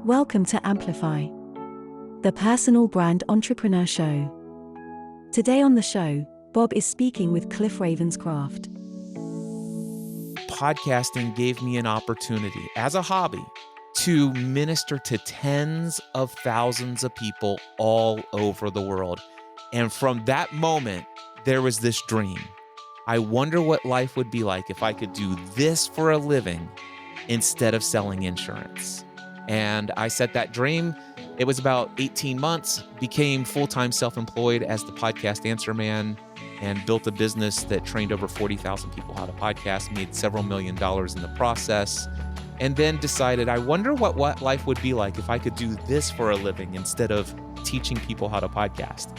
Welcome to Amplify, the personal brand entrepreneur show. Today on the show, Bob is speaking with Cliff Ravenscraft. Podcasting gave me an opportunity as a hobby to minister to tens of thousands of people all over the world. And from that moment, there was this dream. I wonder what life would be like if I could do this for a living instead of selling insurance. And I set that dream. It was about 18 months, became full-time self-employed as the podcast answer man, and built a business that trained over 40,000 people how to podcast, made several $1 million in the process, and then decided, I wonder what life would be like if I could do this for a living instead of teaching people how to podcast.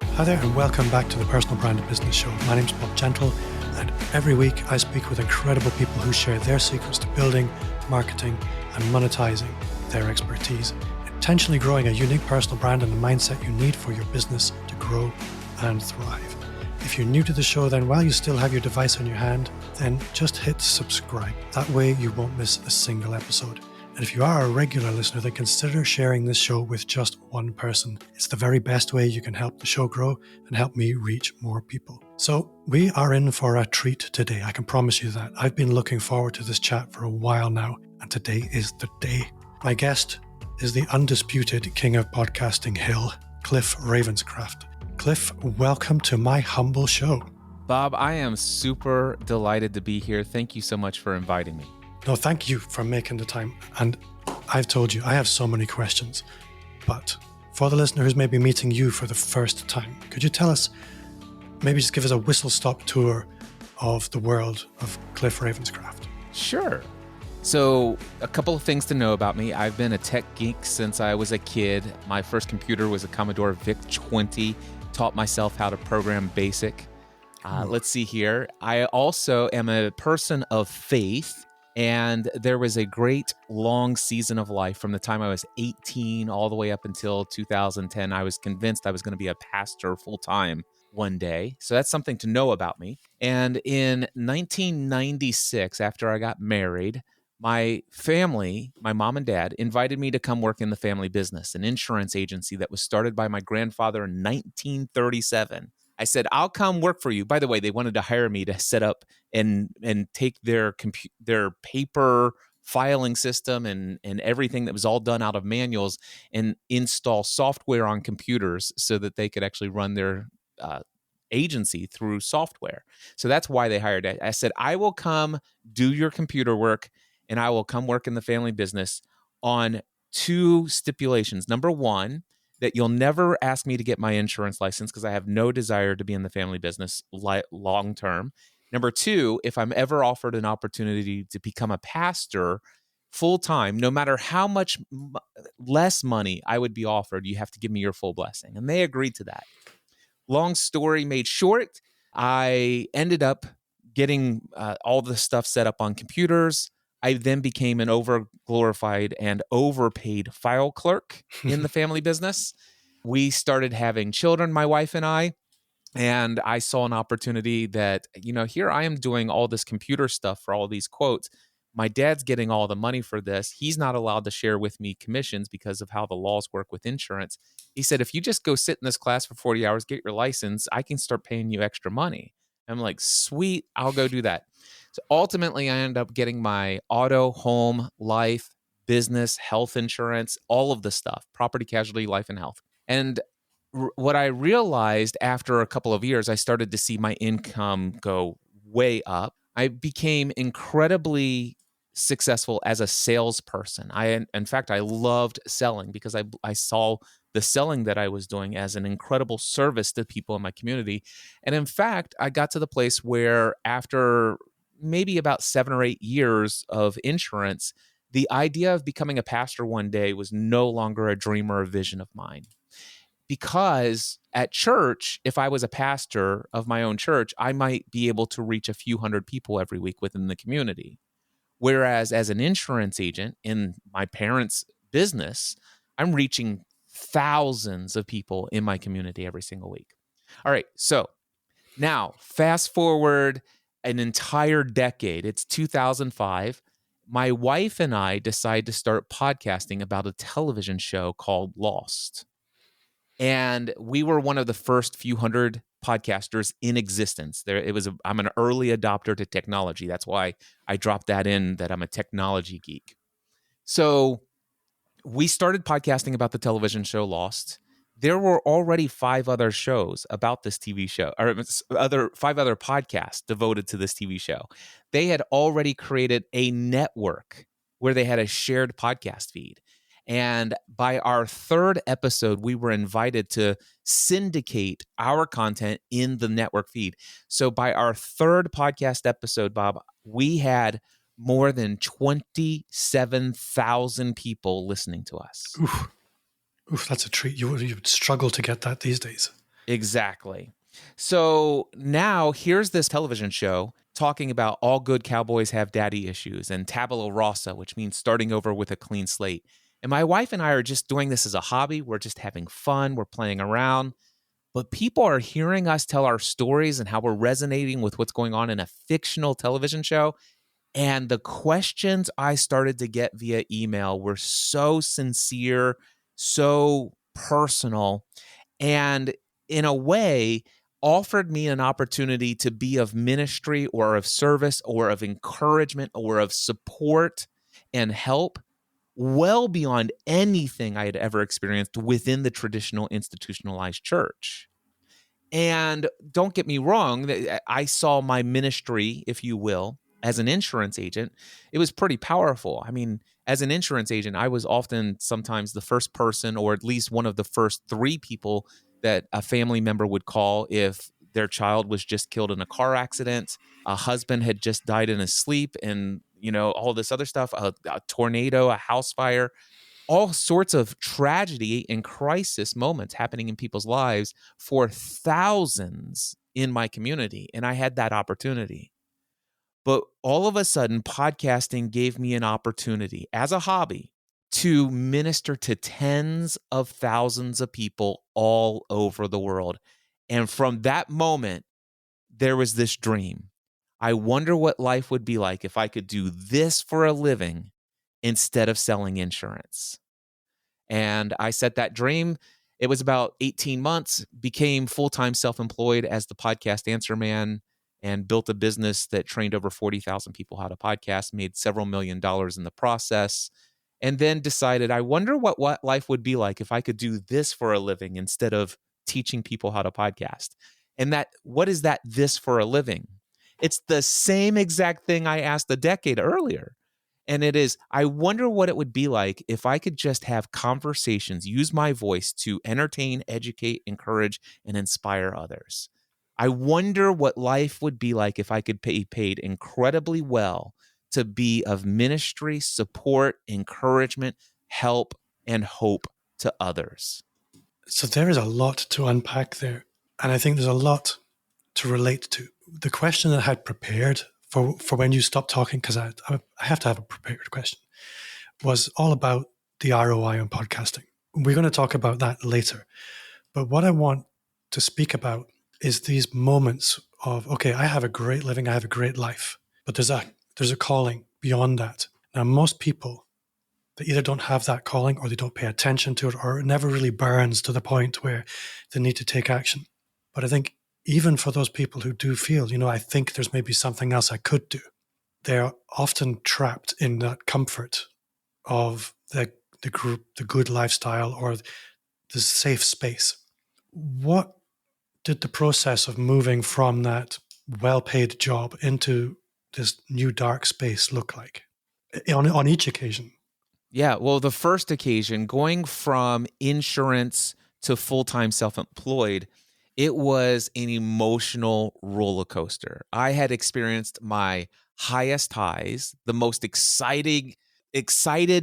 Hi there and welcome back to the Personal Brand and Business Show. My name's Bob Gentle, and every week I speak with incredible people who share their secrets to building, marketing and monetizing their expertise, intentionally growing a unique personal brand and the mindset you need for your business to grow and thrive. If you're new to the show, then while you still have your device on your hand, then just hit subscribe. That way you won't miss a single episode. And if you are a regular listener, then consider sharing this show with just one person. It's the very best way you can help the show grow and help me reach more people. So we are in for a treat today. I can promise you that. I've been looking forward to this chat for a while now, and today is the day. My guest is the undisputed king of podcasting hill, Cliff Ravenscraft. Cliff, welcome to my humble show. Bob, I am super delighted to be here. Thank you so much for inviting me. No, thank you for making the time. And I've told you, I have so many questions. But for the listener who's maybe meeting you for the first time, could you tell us, maybe just give us a whistle-stop tour of the world of Cliff Ravenscraft? Sure. So a couple of things to know about me. I've been a tech geek since I was a kid. My first computer was a Commodore VIC-20. Taught myself how to program BASIC. Let's see here. I also am a person of faith. And there was a great long season of life from the time I was 18 all the way up until 2010. I was convinced I was going to be a pastor full time one day. So that's something to know about me. And in 1996, after I got married, my family, my mom and dad, invited me to come work in the family business, an insurance agency that was started by my grandfather in 1937. I said, I'll come work for you. By the way, they wanted to hire me to set up and take their paper filing system and everything that was all done out of manuals and install software on computers so that they could actually run their agency through software. So that's why they hired it. I said, I will come do your computer work and I will come work in the family business on two stipulations. Number one, that you'll never ask me to get my insurance license because I have no desire to be in the family business long term. Number two, if I'm ever offered an opportunity to become a pastor full time, no matter how much less money I would be offered, you have to give me your full blessing. And they agreed to that. Long story made short, I ended up getting all the stuff set up on computers. I then became an over-glorified and overpaid file clerk in the family business. We started having children, my wife and I saw an opportunity that, here I am doing all this computer stuff for all these quotes. My dad's getting all the money for this. He's not allowed to share with me commissions because of how the laws work with insurance. He said, if you just go sit in this class for 40 hours, get your license, I can start paying you extra money. I'm like, sweet, I'll go do that. So ultimately, I ended up getting my auto, home, life, business, health insurance, all of the stuff, property, casualty, life, and health. And what I realized after a couple of years, I started to see my income go way up. I became incredibly successful as a salesperson. In fact, I loved selling because I saw the selling that I was doing as an incredible service to people in my community. And in fact, I got to the place where after maybe about 7 or 8 years of insurance, the idea of becoming a pastor one day was no longer a dream or a vision of mine. Because at church, if I was a pastor of my own church, I might be able to reach a few hundred people every week within the community. Whereas as an insurance agent in my parents' business, I'm reaching thousands of people in my community every single week. All right, so now fast forward an entire decade. It's 2005, my wife and I decided to start podcasting about a television show called Lost. And we were one of the first few hundred podcasters in existence. I'm an early adopter to technology. That's why I dropped that in, that I'm a technology geek. So we started podcasting about the television show Lost. There were already 5 other shows about this TV show, or 5 other podcasts devoted to this TV show. They had already created a network where they had a shared podcast feed. And by our 3rd episode, we were invited to syndicate our content in the network feed. So by our 3rd podcast episode, Bob, we had more than 27,000 people listening to us. Oof, that's a treat. You would struggle to get that these days. Exactly. So now here's this television show talking about all good cowboys have daddy issues and tabula rasa, which means starting over with a clean slate. And my wife and I are just doing this as a hobby. We're just having fun. We're playing around. But people are hearing us tell our stories and how we're resonating with what's going on in a fictional television show. And the questions I started to get via email were so sincere, so personal, and in a way offered me an opportunity to be of ministry or of service or of encouragement or of support and help well beyond anything I had ever experienced within the traditional institutionalized church. And don't get me wrong, I saw my ministry, if you will, as an insurance agent. It was pretty powerful. I mean, as an insurance agent, I was often sometimes the first person, or at least one of the first 3 people that a family member would call if their child was just killed in a car accident, a husband had just died in his sleep, and all this other stuff, a tornado, a house fire, all sorts of tragedy and crisis moments happening in people's lives for thousands in my community. And I had that opportunity. But all of a sudden, podcasting gave me an opportunity as a hobby to minister to tens of thousands of people all over the world. And from that moment, there was this dream. I wonder what life would be like if I could do this for a living instead of selling insurance. And I set that dream. It was about 18 months, became full-time self-employed as the podcast answer man, and built a business that trained over 40,000 people how to podcast, made several $1,000,000 in the process, and then decided, I wonder what life would be like if I could do this for a living instead of teaching people how to podcast. And what is this for a living? It's the same exact thing I asked a decade earlier. And it is, I wonder what it would be like if I could just have conversations, use my voice to entertain, educate, encourage, and inspire others. I wonder what life would be like if I could be paid incredibly well to be of ministry, support, encouragement, help, and hope to others. So there is a lot to unpack there. And I think there's a lot to relate to. The question that I had prepared for when you stopped talking, because I have to have a prepared question, was all about the ROI on podcasting. We're going to talk about that later. But what I want to speak about is these moments of, okay, I have a great living, I have a great life, but there's a calling beyond that. Now, most people, they either don't have that calling or they don't pay attention to it, or it never really burns to the point where they need to take action. But I think even for those people who do feel, I think there's maybe something else I could do, they're often trapped in that comfort of the good lifestyle or the safe space. What did the process of moving from that well-paid job into this new dark space look like on each occasion? Yeah, well, the first occasion, going from insurance to full-time self-employed, it was an emotional roller coaster. I had experienced my highest highs, the most excited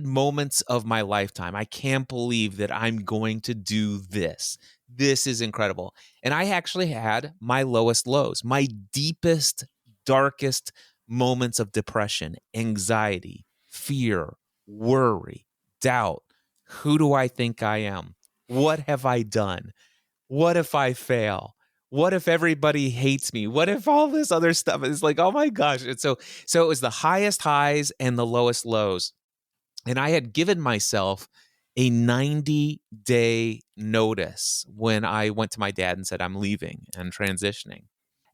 moments of my lifetime. I can't believe that I'm going to do this. This is incredible. And I actually had my lowest lows, my deepest, darkest moments of depression, anxiety, fear, worry, doubt. Who do I think I am? What have I done? What if I fail? what if everybody hates me? What if all this other stuff is like, oh my gosh. And so it was the highest highs and the lowest lows. And I had given myself a 90-day notice when I went to my dad and said, I'm leaving and transitioning.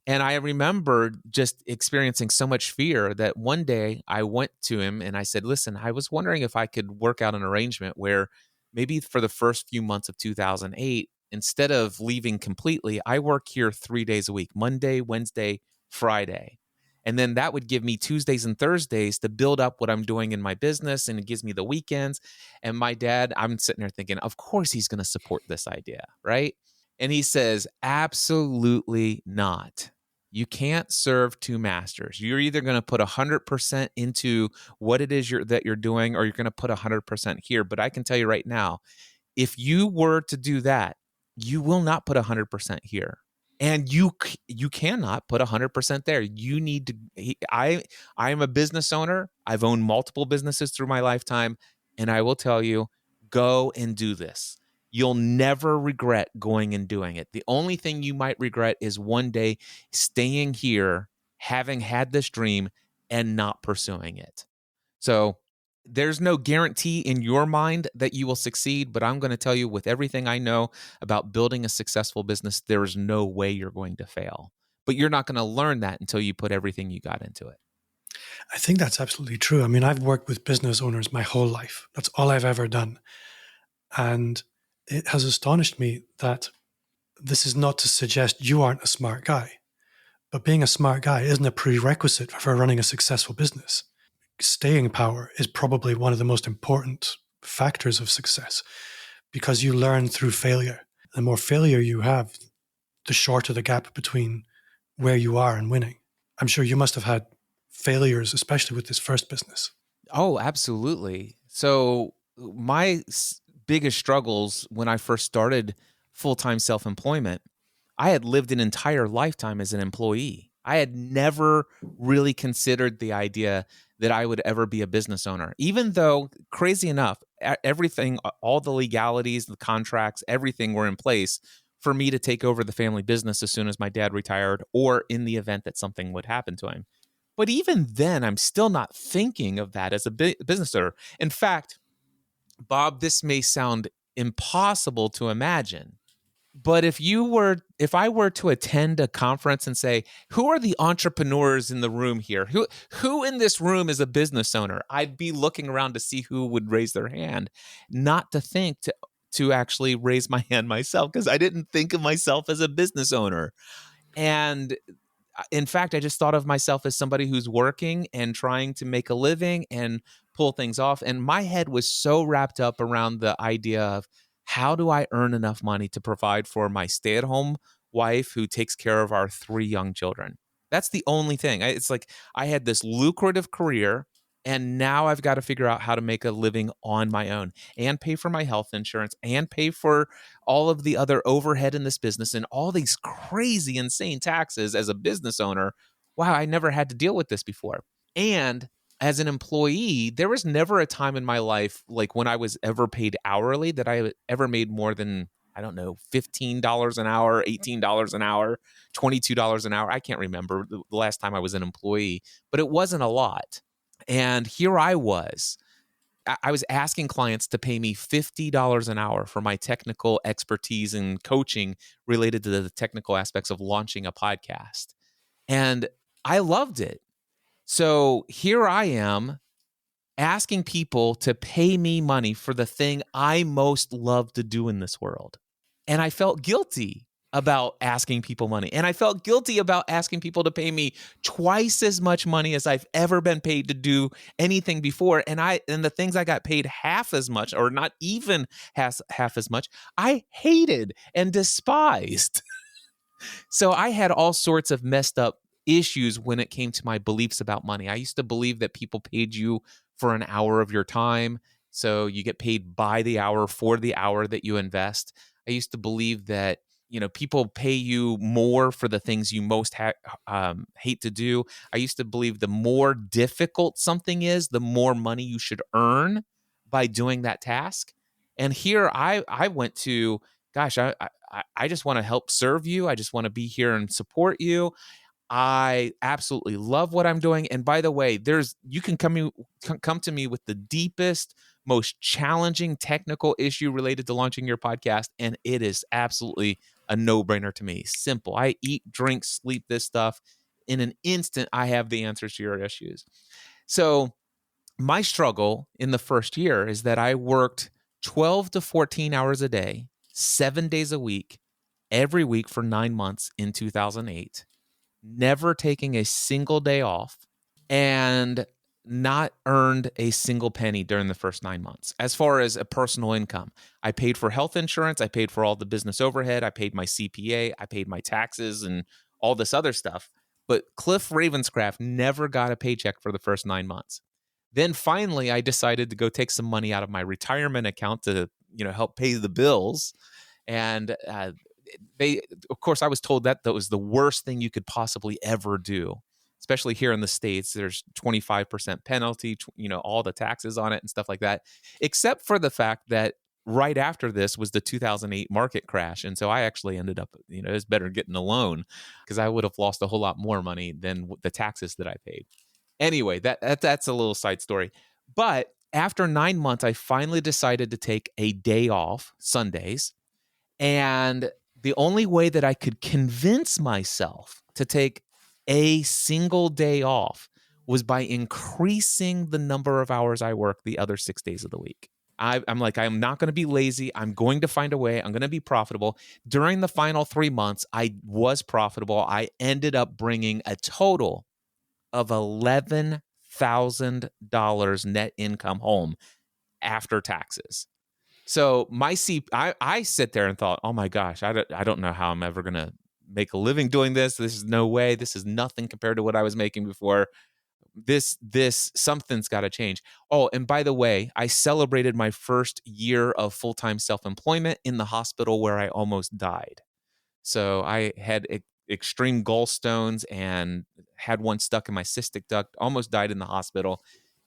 And I remember just experiencing so much fear that one day I went to him and I said, listen, I was wondering if I could work out an arrangement where maybe for the first few months of 2008, instead of leaving completely, I work here 3 days a week, Monday, Wednesday, Friday. And then that would give me Tuesdays and Thursdays to build up what I'm doing in my business, and it gives me the weekends. And my dad, I'm sitting there thinking, of course he's going to support this idea, right? And he says, absolutely not. You can't serve two masters. You're either going to put 100% into what it is that you're doing, or you're going to put 100% here. But I can tell you right now, if you were to do that, you will not put 100% here. And you cannot put 100% there. You need to, I am a business owner. I've owned multiple businesses through my lifetime. And I will tell you, go and do this. You'll never regret going and doing it. The only thing you might regret is one day staying here, having had this dream and not pursuing it. So there's no guarantee in your mind that you will succeed, but I'm going to tell you, with everything I know about building a successful business, there is no way you're going to fail. But you're not going to learn that until you put everything you got into it. I think that's absolutely true. I mean, I've worked with business owners my whole life. That's all I've ever done. And it has astonished me that this is not to suggest you aren't a smart guy, but being a smart guy isn't a prerequisite for running a successful business. Staying power is probably one of the most important factors of success, because you learn through failure. The more failure you have, the shorter the gap between where you are and winning. I'm sure you must have had failures, especially with this first business. Oh, absolutely. So my biggest struggles when I first started full-time self-employment, I had lived an entire lifetime as an employee. I had never really considered the idea that I would ever be a business owner, even though, crazy enough, everything, all the legalities, the contracts, everything were in place for me to take over the family business as soon as my dad retired, or in the event that something would happen to him. But even then, I'm still not thinking of that as a business owner. In fact, Bob, this may sound impossible to imagine, but if I were to attend a conference and say, who are the entrepreneurs in the room here? Who in this room is a business owner? I'd be looking around to see who would raise their hand, not to think to actually raise my hand myself, because I didn't think of myself as a business owner. And in fact, I just thought of myself as somebody who's working and trying to make a living and pull things off. And my head was so wrapped up around the idea of, how do I earn enough money to provide for my stay-at-home wife who takes care of our 3 young children? That's the only thing. It's like I had this lucrative career, and now I've got to figure out how to make a living on my own and pay for my health insurance and pay for all of the other overhead in this business and all these crazy, insane taxes as a business owner. Wow, I never had to deal with this before. And as an employee, there was never a time in my life, like when I was ever paid hourly, that I ever made more than, I don't know, $15 an hour, $18 an hour, $22 an hour. I can't remember the last time I was an employee, but it wasn't a lot. And here I was asking clients to pay me $50 an hour for my technical expertise and coaching related to the technical aspects of launching a podcast. And I loved it. So here I am asking people to pay me money for the thing I most love to do in this world. And I felt guilty about asking people money. And I felt guilty about asking people to pay me twice as much money as I've ever been paid to do anything before. And the things I got paid half as much, or not even half as much, I hated and despised. So I had all sorts of messed up issues when it came to my beliefs about money. I used to believe that people paid you for an hour of your time, so you get paid by the hour for the hour that you invest. I used to believe that, people pay you more for the things you most hate to do. I used to believe the more difficult something is, the more money you should earn by doing that task. And here I went to, gosh, I just want to help serve you. I just want to be here and support you. I absolutely love what I'm doing. And by the way, you can come to me with the deepest, most challenging technical issue related to launching your podcast, and it is absolutely a no-brainer to me. Simple. I eat, drink, sleep this stuff. In an instant, I have the answers to your issues. So my struggle in the first year is that I worked 12 to 14 hours a day, 7 days a week, every week for 9 months in 2008, never taking a single day off, and not earned a single penny during the first 9 months. As far as a personal income, I paid for health insurance, I paid for all the business overhead, I paid my CPA, I paid my taxes and all this other stuff. But Cliff Ravenscraft never got a paycheck for the first 9 months. Then finally, I decided to go take some money out of my retirement account to, help pay the bills. And of course, I was told that was the worst thing you could possibly ever do, especially here in the States. There's 25% penalty, all the taxes on it and stuff like that, except for the fact that right after this was the 2008 market crash. And so I actually ended up, it was better getting a loan, because I would have lost a whole lot more money than the taxes that I paid. Anyway, that's a little side story. But after 9 months, I finally decided to take a day off, Sundays. And the only way that I could convince myself to take a single day off was by increasing the number of hours I work the other 6 days of the week. I'm like, I'm not going to be lazy. I'm going to find a way. I'm going to be profitable. During the final 3 months, I was profitable. I ended up bringing a total of $11,000 net income home after taxes. So I sit there and thought, oh my gosh, I don't know how I'm ever going to make a living doing this. This is no way. This is nothing compared to what I was making before. Something's got to change. Oh, and by the way, I celebrated my first year of full-time self-employment in the hospital where I almost died. So I had extreme gallstones and had one stuck in my cystic duct, almost died in the hospital.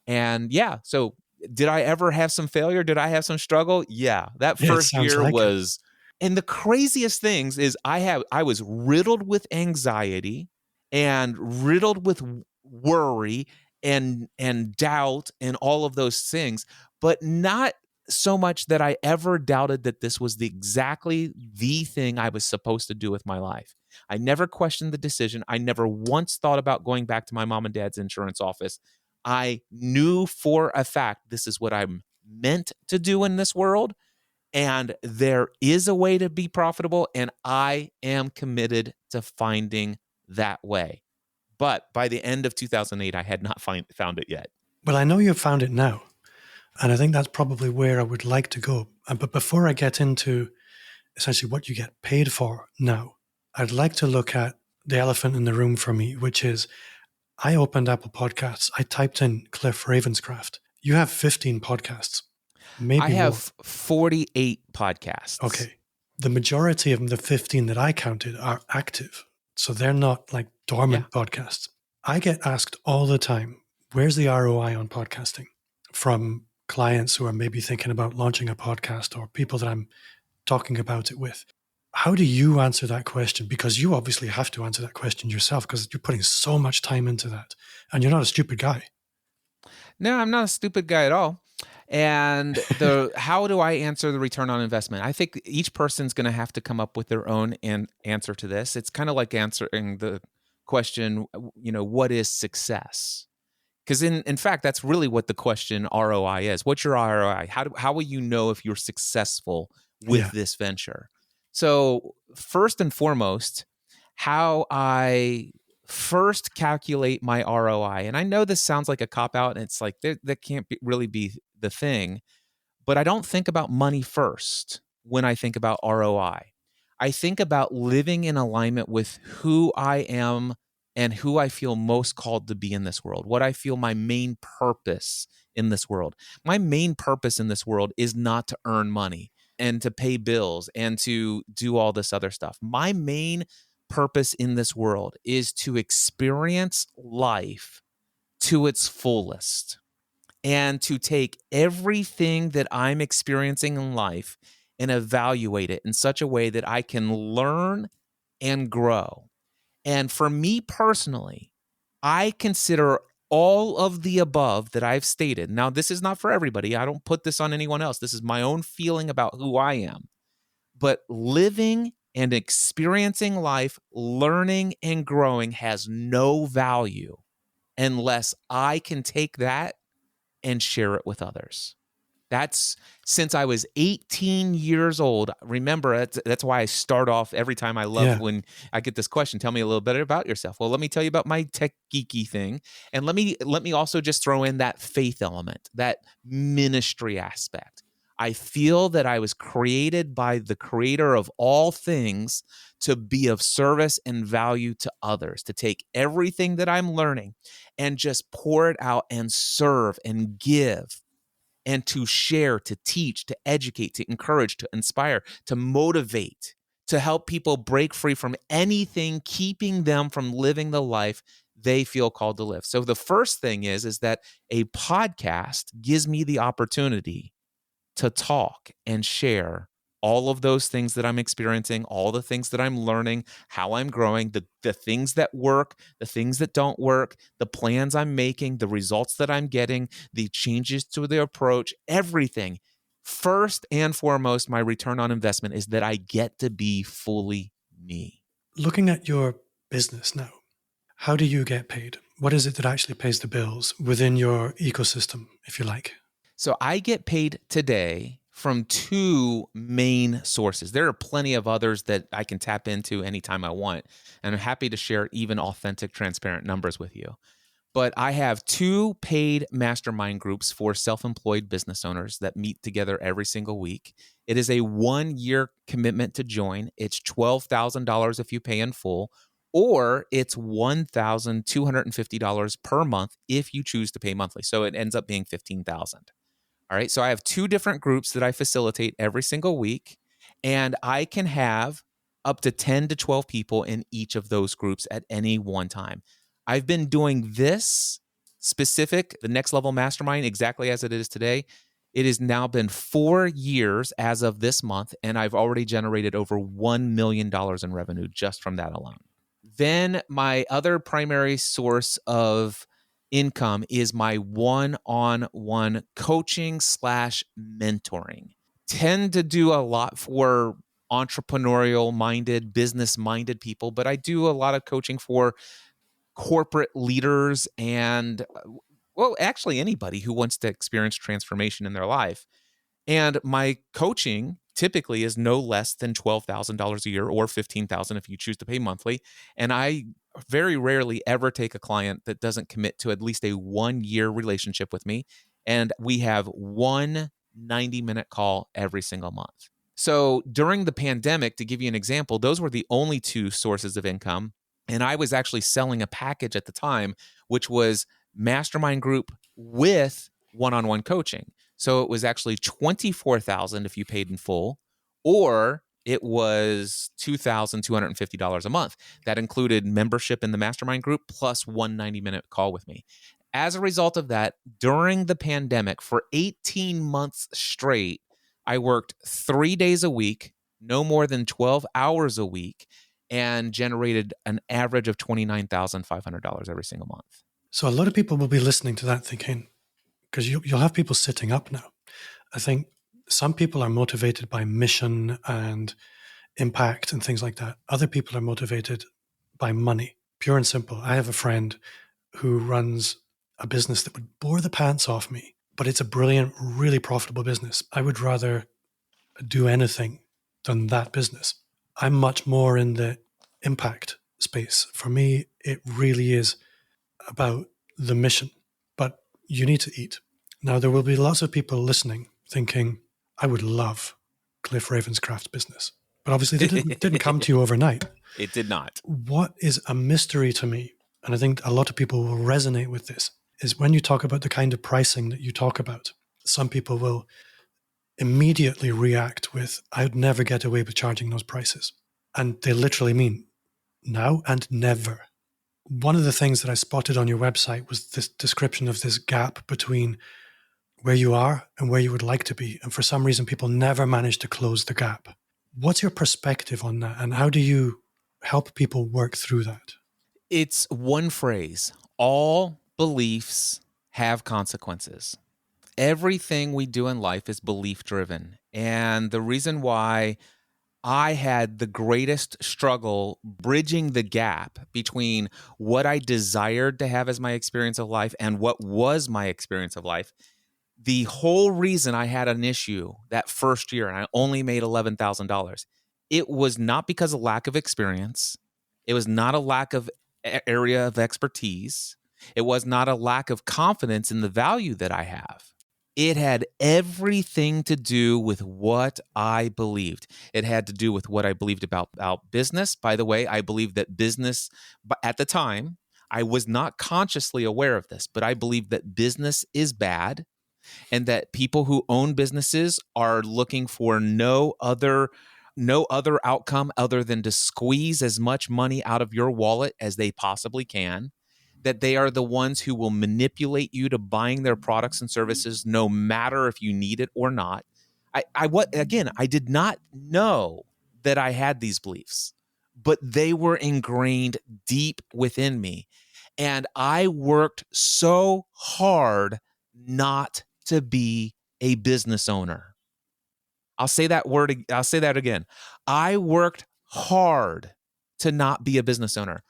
And so did I ever have some failure? Did I have some struggle? Yeah. That first year was, and the craziest things is I was riddled with anxiety and riddled with worry and doubt and all of those things, but not so much that I ever doubted that this was exactly the thing I was supposed to do with my life. I never questioned the decision. I never once thought about going back to my mom and dad's insurance office. I knew for a fact this is what I'm meant to do in this world, and there is a way to be profitable, and I am committed to finding that way. But by the end of 2008, I had not found it yet. Well, I know you've found it now, and I think that's probably where I would like to go. But before I get into essentially what you get paid for now, I'd like to look at the elephant in the room for me, which is I opened Apple Podcasts. I typed in Cliff Ravenscraft. You have 15 podcasts. Maybe I have 48 podcasts. Okay. The majority of the 15 that I counted are active. So they're not like dormant podcasts. I get asked all the time, where's the ROI on podcasting? From clients who are maybe thinking about launching a podcast or people that I'm talking about it with. How do you answer that question? Because you obviously have to answer that question yourself because you're putting so much time into that. And you're not a stupid guy. No, I'm not a stupid guy at all. And how do I answer the return on investment? I think each person's going to have to come up with their own answer to this. It's kind of like answering the question, what is success? Because in fact, that's really what the question ROI is. What's your ROI? How will you know if you're successful with this venture? So first and foremost, how I first calculate my ROI. And I know this sounds like a cop-out, and it's like that can't really be the thing, but I don't think about money first when I think about ROI. I think about living in alignment with who I am and who I feel most called to be in this world, what I feel my main purpose in this world. My main purpose in this world is not to earn money and to pay bills and to do all this other stuff. My main purpose in this world is to experience life to its fullest and to take everything that I'm experiencing in life and evaluate it in such a way that I can learn and grow. And for me personally, I consider all of the above that I've stated. Now, this is not for everybody. I don't put this on anyone else. This is my own feeling about who I am. But living and experiencing life, learning and growing has no value unless I can take that and share it with others. That's since I was 18 years old. Remember, that's why I start off every time. I love when I get this question. Tell me a little bit about yourself. Well, let me tell you about my tech geeky thing. And let me also just throw in that faith element, that ministry aspect. I feel that I was created by the creator of all things to be of service and value to others, to take everything that I'm learning and just pour it out and serve and give, and to share, to teach, to educate, to encourage, to inspire, to motivate, to help people break free from anything keeping them from living the life they feel called to live. So the first thing is that a podcast gives me the opportunity to talk and share all of those things that I'm experiencing, all the things that I'm learning, how I'm growing, the things that work, the things that don't work, the plans I'm making, the results that I'm getting, the changes to the approach, everything. First and foremost, my return on investment is that I get to be fully me. Looking at your business now, how do you get paid? What is it that actually pays the bills within your ecosystem, if you like? So I get paid today from two main sources. There are plenty of others that I can tap into anytime I want, and I'm happy to share even authentic, transparent numbers with you. But I have two paid mastermind groups for self-employed business owners that meet together every single week. It is a 1-year commitment to join. It's $12,000 if you pay in full, or it's $1,250 per month if you choose to pay monthly. So it ends up being $15,000. All right. So I have two different groups that I facilitate every single week, and I can have up to 10 to 12 people in each of those groups at any one time. I've been doing this specific, the Next Level Mastermind, exactly as it is today. It has now been 4 years as of this month, and I've already generated over $1 million in revenue just from that alone. Then my other primary source of income is my one-on-one coaching / mentoring. Tend to do a lot for entrepreneurial minded, business minded people, but I do a lot of coaching for corporate leaders and, well, actually anybody who wants to experience transformation in their life. And my coaching typically is no less than $12,000 a year, or $15,000 if you choose to pay monthly. And I very rarely ever take a client that doesn't commit to at least a 1-year relationship with me. And we have one 90-minute call every single month. So during the pandemic, to give you an example, those were the only two sources of income. And I was actually selling a package at the time, which was mastermind group with one-on-one coaching. So it was actually $24,000 if you paid in full, or it was $2,250 a month. That included membership in the mastermind group plus one 90-minute call with me. As a result of that, during the pandemic, for 18 months straight, I worked 3 days a week, no more than 12 hours a week, and generated an average of $29,500 every single month. So a lot of people will be listening to that thinking, because you'll have people sitting up now. I think some people are motivated by mission and impact and things like that. Other people are motivated by money, pure and simple. I have a friend who runs a business that would bore the pants off me, but it's a brilliant, really profitable business. I would rather do anything than that business. I'm much more in the impact space. For me, it really is about the mission, but you need to eat. Now, there will be lots of people listening thinking, I would love Cliff Ravenscraft's business. But obviously, it didn't come to you overnight. It did not. What is a mystery to me, and I think a lot of people will resonate with this, is when you talk about the kind of pricing that you talk about, some people will immediately react with, I would never get away with charging those prices. And they literally mean now and never. One of the things that I spotted on your website was this description of this gap between where you are and where you would like to be. And for some reason, people never manage to close the gap. What's your perspective on that? And how do you help people work through that? It's one phrase: all beliefs have consequences. Everything we do in life is belief driven. And the reason why I had the greatest struggle bridging the gap between what I desired to have as my experience of life and what was my experience of life, the whole reason I had an issue that first year and I only made $11,000, it was not because of lack of experience. It was not a lack of area of expertise. It was not a lack of confidence in the value that I have. It had everything to do with what I believed. It had to do with what I believed about business. By the way, I believed that business, at the time, I was not consciously aware of this, but I believed that business is bad and that people who own businesses are looking for no other outcome other than to squeeze as much money out of your wallet as they possibly can, that they are the ones who will manipulate you to buying their products and services no matter if you need it or not. I did not know that I had these beliefs, but they were ingrained deep within me. And I worked so hard not to be a business owner. I'll say that again. I worked hard to not be a business owner.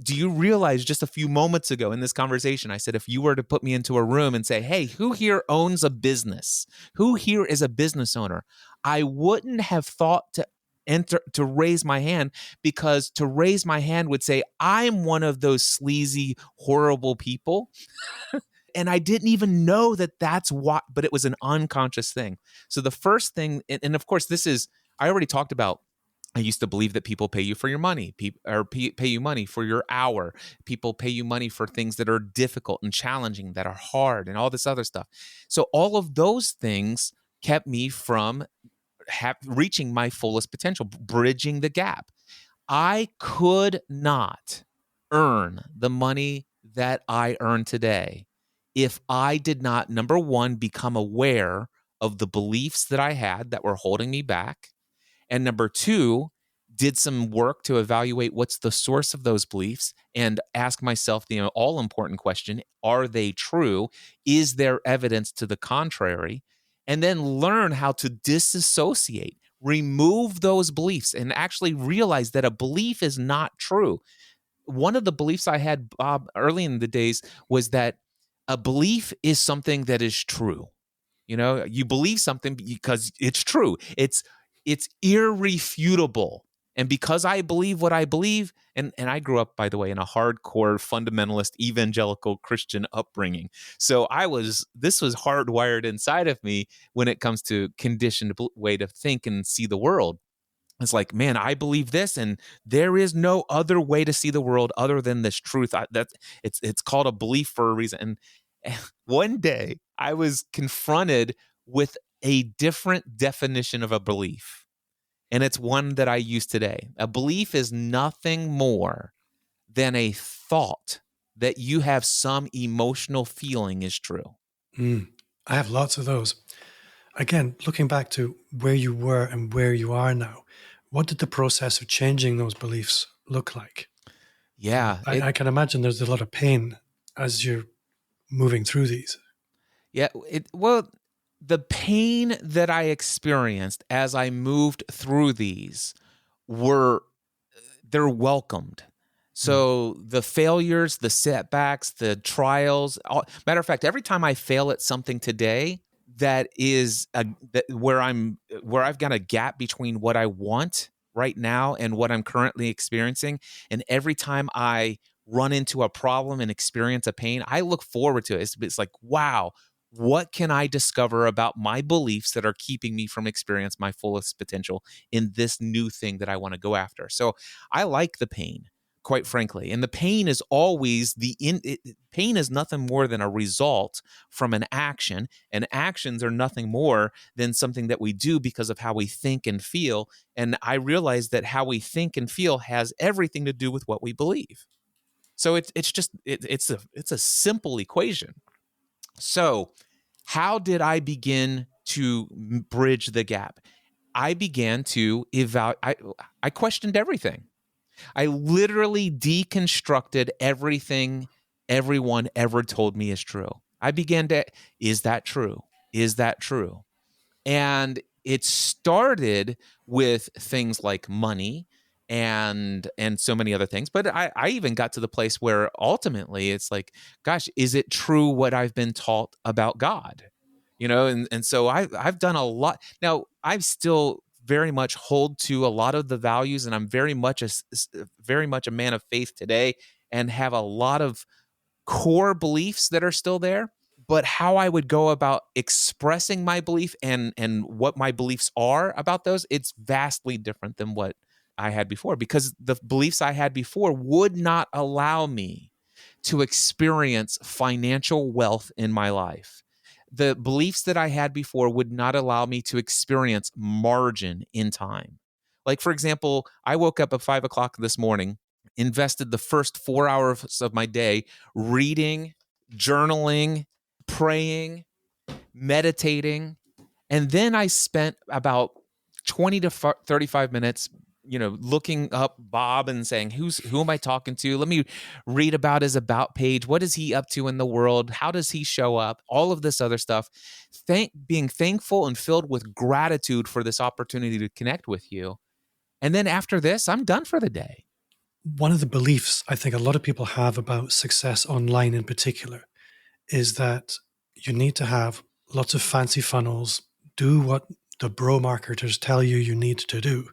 Do you realize just a few moments ago in this conversation, I said, if you were to put me into a room and say, hey, who here owns a business? Who here is a business owner? I wouldn't have thought to raise my hand, because to raise my hand would say, I'm one of those sleazy, horrible people. And I didn't even know that that's what, but it was an unconscious thing. So the first thing, and of course, I already talked about, I used to believe that people pay you for your money, pay you money for your hour. People pay you money for things that are difficult and challenging, that are hard, and all this other stuff. So all of those things kept me from reaching my fullest potential, bridging the gap. I could not earn the money that I earn today if I did not, number one, become aware of the beliefs that I had that were holding me back. And number two, did some work to evaluate what's the source of those beliefs and ask myself the all important question: are they true? Is there evidence to the contrary? And then learn how to disassociate, remove those beliefs, and actually realize that a belief is not true. One of the beliefs I had, Bob, early in the days was that a belief is something that is true. You believe something because it's true. It's irrefutable. And because I believe what I believe, and I grew up, by the way, in a hardcore fundamentalist evangelical Christian upbringing. So this was hardwired inside of me when it comes to conditioned way to think and see the world. It's like, man, I believe this, and there is no other way to see the world other than this truth. It's called a belief for a reason. And one day I was confronted with a different definition of a belief, and it's one that I use today. A belief is nothing more than a thought that you have some emotional feeling is true. I have lots of those. Again, looking back to where you were and where you are now, what did the process of changing those beliefs look like? Yeah. I can imagine there's a lot of pain as you're moving through these. Yeah. The pain that I experienced as I moved through these they're welcomed. So the failures, the setbacks, the trials, matter of fact, every time I fail at something today, where I've got a gap between what I want right now and what I'm currently experiencing. And every time I run into a problem and experience a pain, I look forward to it. It's like, wow, what can I discover about my beliefs that are keeping me from experience my fullest potential in this new thing that I want to go after? So I like the pain, quite frankly. And the pain is always pain is nothing more than a result from an action, and actions are nothing more than something that we do because of how we think and feel. And I realize that how we think and feel has everything to do with what we believe. So it's a simple equation. So How did I begin to bridge the gap? I began to evaluate. I questioned everything. I literally deconstructed everything everyone ever told me is true. I began to, is that true? Is that true? And it started with things like money and so many other things. But I even got to the place where ultimately it's like, gosh, is it true what I've been taught about God? And so I've done a lot. Now, I still very much hold to a lot of the values, and I'm very much a man of faith today, and have a lot of core beliefs that are still there. But how I would go about expressing my belief and what my beliefs are about those, it's vastly different than what I had before, because the beliefs I had before would not allow me to experience financial wealth in my life. The beliefs that I had before would not allow me to experience margin in time. Like, for example, I woke up at 5 o'clock this morning, invested the first 4 hours of my day reading, journaling, praying, meditating, and then I spent about 20 to 35 minutes, looking up Bob and saying, who am I talking to? Let me read about his about page. What is he up to in the world? How does he show up? All of this other stuff. Being thankful and filled with gratitude for this opportunity to connect with you. And then after this, I'm done for the day. One of the beliefs I think a lot of people have about success online in particular is that you need to have lots of fancy funnels, do what the bro marketers tell you need to do,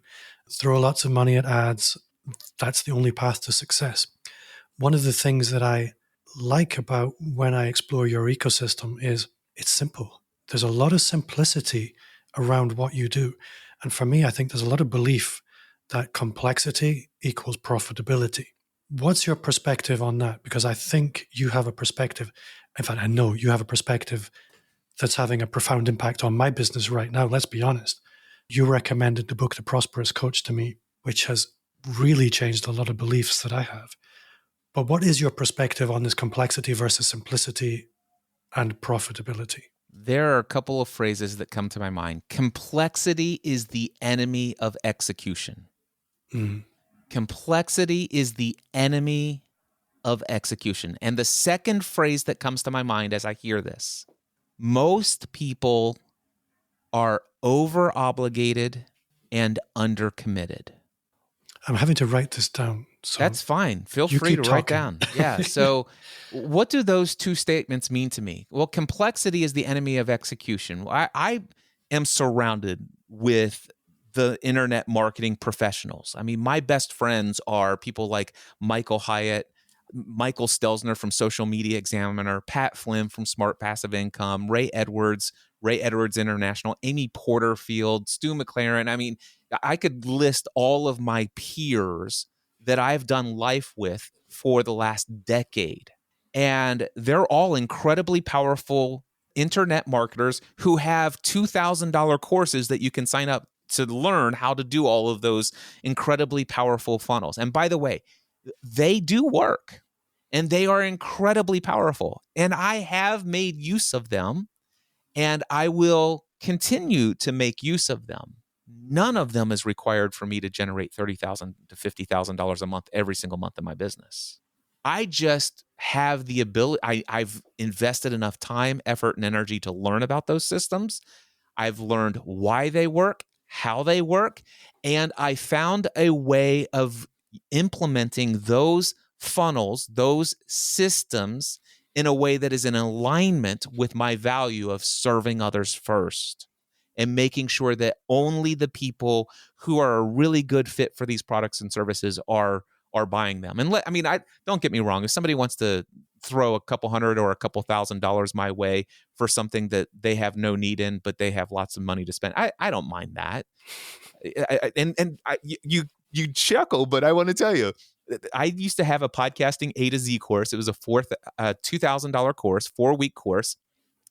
throw lots of money at ads. That's the only path to success. One of the things that I like about when I explore your ecosystem is it's simple. There's a lot of simplicity around what you do. And for me, I think there's a lot of belief that complexity equals profitability. What's your perspective on that? Because I think you have a perspective. In fact, I know you have a perspective that's having a profound impact on my business right now. Let's be honest. You recommended the book, The Prosperous Coach, to me, which has really changed a lot of beliefs that I have. But what is your perspective on this complexity versus simplicity and profitability? There are a couple of phrases that come to my mind. Complexity is the enemy of execution. Complexity is the enemy of execution. And the second phrase that comes to my mind as I hear this, most people are over obligated and under committed. I'm having to write this down. So that's fine. Feel free to write down. Yeah. So what do those two statements mean to me? Well, complexity is the enemy of execution. I am surrounded with the internet marketing professionals. I mean, my best friends are people like Michael Hyatt, Michael Stelzner from Social Media Examiner, Pat Flynn from Smart Passive Income, Ray Edwards International, Amy Porterfield, Stu McLaren. I mean, I could list all of my peers that I've done life with for the last decade. And they're all incredibly powerful internet marketers who have $2,000 courses that you can sign up to learn how to do all of those incredibly powerful funnels. And by the way, they do work and they are incredibly powerful. And I have made use of them and I will continue to make use of them. None of them is required for me to generate $30,000 to $50,000 a month every single month in my business. I just have the ability. I've invested enough time, effort, and energy to learn about those systems. I've learned why they work, how they work, and I found a way of implementing those funnels, those systems in a way that is in alignment with my value of serving others first and making sure that only the people who are a really good fit for these products and services are buying them. And I don't get me wrong. If somebody wants to throw a couple $100 or a couple $1,000 my way for something that they have no need in, but they have lots of money to spend, I don't mind that. You chuckle, but I want to tell you, I used to have a podcasting A to Z course. It was a $2,000 course, 4-week course.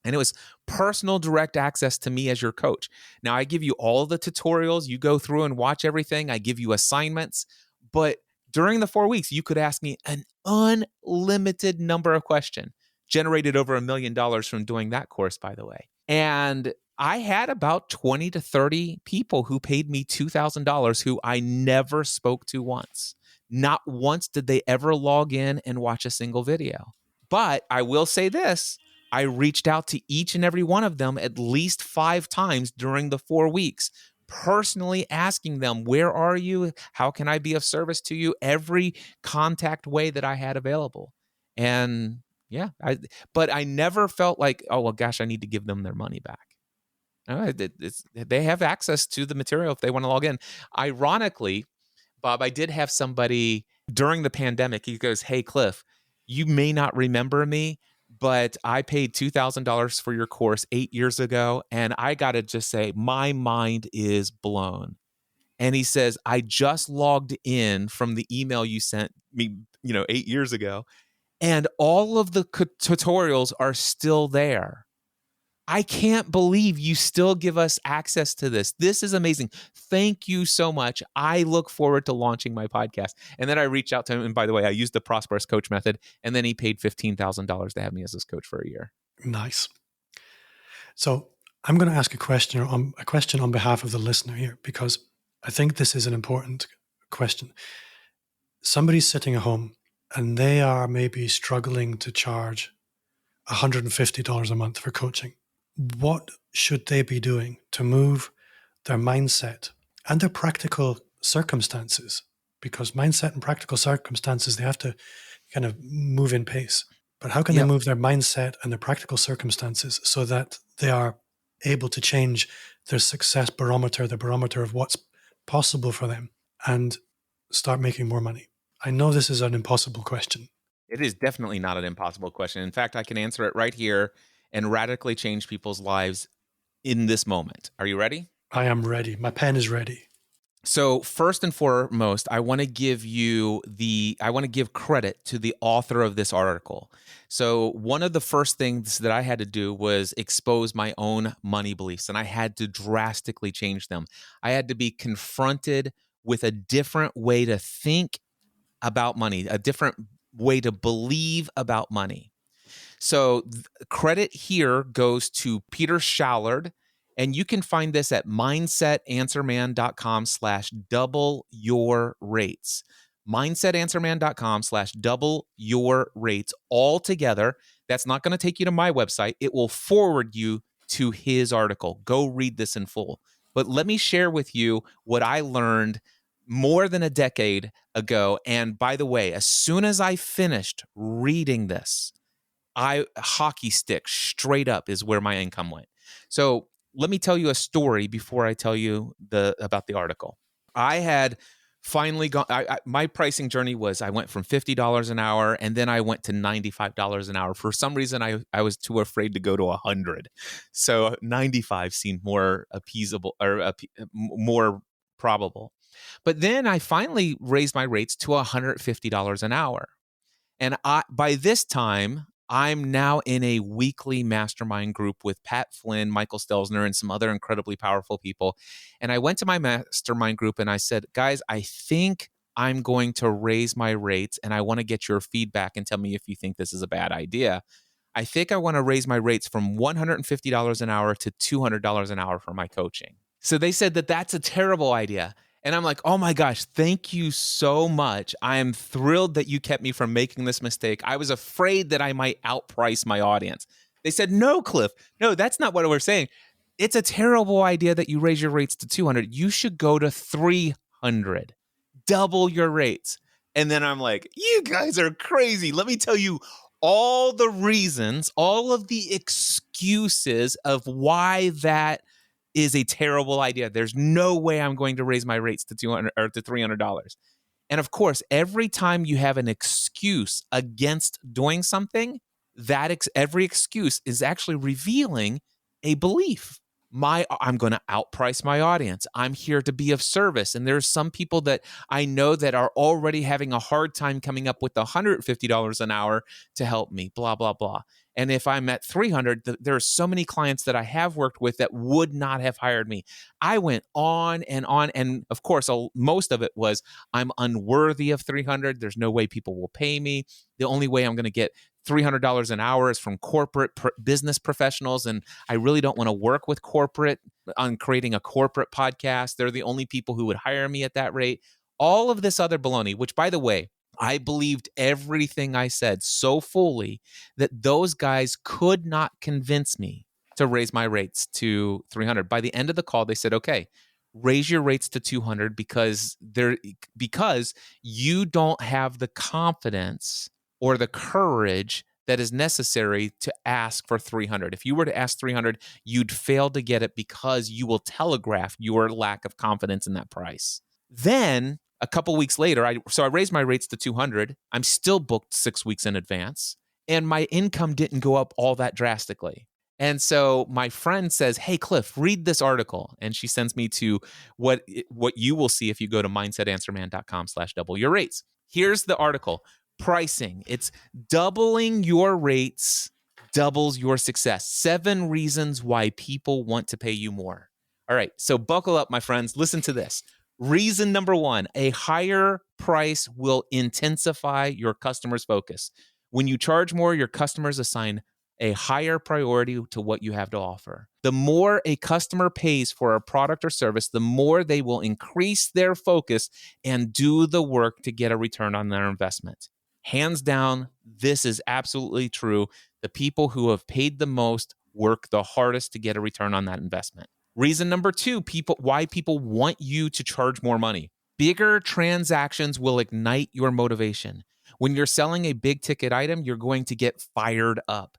And it was personal direct access to me as your coach. Now, I give you all the tutorials. You go through and watch everything. I give you assignments. But during the 4 weeks, you could ask me an unlimited number of questions. Generated over $1 million from doing that course, by the way. And I had about 20 to 30 people who paid me $2,000 who I never spoke to once. Not once did they ever log in and watch a single video. But I will say this, I reached out to each and every one of them at least 5 times during the 4 weeks, personally asking them, where are you? How can I be of service to you? Every contact way that I had available. And yeah, but I never felt like, oh, well, gosh, I need to give them their money back. No, they have access to the material if they want to log in. Ironically, Bob, I did have somebody during the pandemic. He goes, hey, Cliff, you may not remember me, but I paid $2,000 for your course 8 years ago. And I got to just say, my mind is blown. And he says, I just logged in from the email you sent me, 8 years ago. And all of the tutorials are still there. I can't believe you still give us access to this. This is amazing. Thank you so much. I look forward to launching my podcast. And then I reached out to him. And by the way, I used the Prosperous Coach method. And then he paid $15,000 to have me as his coach for a year. Nice. So I'm going to ask a question on behalf of the listener here, because I think this is an important question. Somebody's sitting at home and they are maybe struggling to charge $150 a month for coaching. What should they be doing to move their mindset and their practical circumstances? Because mindset and practical circumstances, they have to kind of move in pace. But how can they move their mindset and their practical circumstances so that they are able to change their success barometer, the barometer of what's possible for them, and start making more money? I know this is an impossible question. It is definitely not an impossible question. In fact, I can answer it right here and radically change people's lives in this moment. Are you ready? I am ready. My pen is ready. So first and foremost, I want to give credit to the author of this article. So one of the first things that I had to do was expose my own money beliefs, and I had to drastically change them. I had to be confronted with a different way to think about money, a different way to believe about money. So credit here goes to Peter Shallard, and you can find this at mindsetanswerman.com/double your rates. Mindsetanswerman.com/double your rates all together. That's not going to take you to my website. It will forward you to his article. Go read this in full. But let me share with you what I learned more than a decade ago. And by the way, as soon as I finished reading this, hockey stick straight up is where my income went. So let me tell you a story before I tell you about the article. I had finally gone, my pricing journey was I went from $50 an hour and then I went to $95 an hour. For some reason, I was too afraid to go to 100. So 95 seemed more appeasable or more probable. But then I finally raised my rates to $150 an hour. And by this time, I'm now in a weekly mastermind group with Pat Flynn, Michael Stelzner, and some other incredibly powerful people. And I went to my mastermind group and I said, guys, I think I'm going to raise my rates and I want to get your feedback and tell me if you think this is a bad idea. I think I want to raise my rates from $150 an hour to $200 an hour for my coaching. So they said that that's a terrible idea. And I'm like, oh my gosh, thank you so much. I am thrilled that you kept me from making this mistake. I was afraid that I might outprice my audience. They said, no, Cliff, no, that's not what we're saying. It's a terrible idea that you raise your rates to 200. You should go to 300, double your rates. And then I'm like, you guys are crazy. Let me tell you all the reasons, all of the excuses of why that is a terrible idea. There's no way I'm going to raise my rates to $200 or to $300. And of course, every time you have an excuse against doing something, every excuse is actually revealing a belief. I'm going to outprice my audience. I'm here to be of service. And there's some people that I know that are already having a hard time coming up with $150 an hour to help me, blah, blah, blah. And if I'm at 300, there are so many clients that I have worked with that would not have hired me. I went on. And of course, most of it was I'm unworthy of 300. There's no way people will pay me. The only way I'm going to get $300 an hour is from corporate business professionals, and I really don't want to work with corporate on creating a corporate podcast. They're the only people who would hire me at that rate. All of this other baloney, which, by the way, I believed everything I said so fully that those guys could not convince me to raise my rates to 300. By the end of the call, they said, okay, raise your rates to 200 because you don't have the confidence or the courage that is necessary to ask for 300. If you were to ask 300, you'd fail to get it because you will telegraph your lack of confidence in that price. Then a couple weeks later, I raised my rates to 200. I'm still booked 6 weeks in advance, and my income didn't go up all that drastically. And so my friend says, hey, Cliff, read this article. And she sends me to what you will see if you go to mindsetanswerman.com/double your rates. Here's the article. Pricing. It's doubling your rates doubles your success. 7 reasons why people want to pay you more. All right. So buckle up, my friends. Listen to this. Reason number 1, a higher price will intensify your customer's focus. When you charge more, your customers assign a higher priority to what you have to offer. The more a customer pays for a product or service, the more they will increase their focus and do the work to get a return on their investment. Hands down, this is absolutely true. The people who have paid the most work the hardest to get a return on that investment. Reason number 2, why people want you to charge more money. Bigger transactions will ignite your motivation. When you're selling a big ticket item, you're going to get fired up.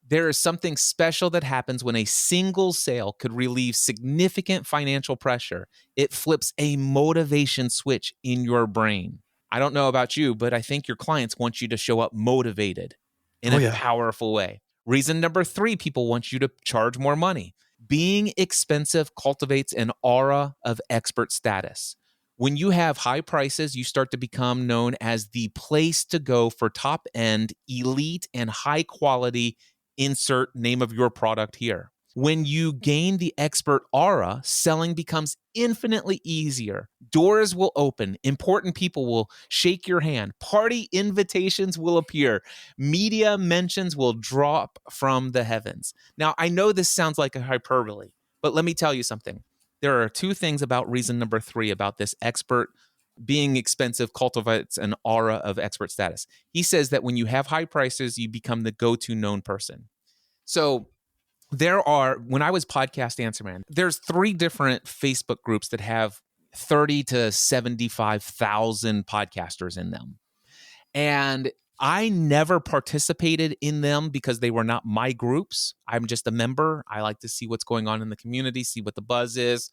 There is something special that happens when a single sale could relieve significant financial pressure. It flips a motivation switch in your brain. I don't know about you, but I think your clients want you to show up motivated in a powerful way. Reason number 3, people want you to charge more money. Being expensive cultivates an aura of expert status. When you have high prices, you start to become known as the place to go for top-end, elite, and high-quality, insert name of your product here. When you gain the expert aura, selling becomes infinitely easier. Doors will open. Important people will shake your hand. Party invitations will appear. Media mentions will drop from the heavens. Now, I know this sounds like a hyperbole, but let me tell you something. There are 2 things about reason number 3 about this expert being expensive cultivates an aura of expert status. He says that when you have high prices, you become the go-to known person. So when I was Podcast Answer Man, there's 3 different Facebook groups that have 30 to 75,000 podcasters in them. And I never participated in them because they were not my groups. I'm just a member. I like to see what's going on in the community, see what the buzz is.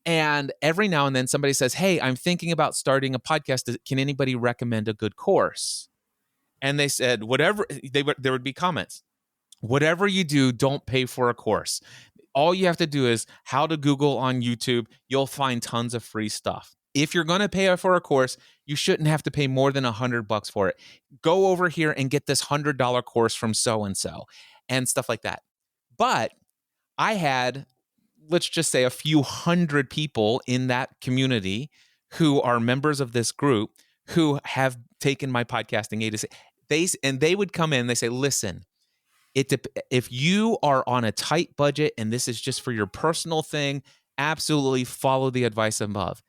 And every now and then somebody says, hey, I'm thinking about starting a podcast. Can anybody recommend a good course? And they said, whatever, there would be comments. Whatever you do, don't pay for a course. All you have to do is how to Google on YouTube. You'll find tons of free stuff. If you're going to pay for a course, you shouldn't have to pay more than $100 for it. Go over here and get this $100 course from so-and-so and stuff like that. But I had, let's just say, a few hundred people in that community who are members of this group who have taken my podcasting A to Z. They would come in, they say, listen, if you are on a tight budget and this is just for your personal thing, absolutely follow the advice above.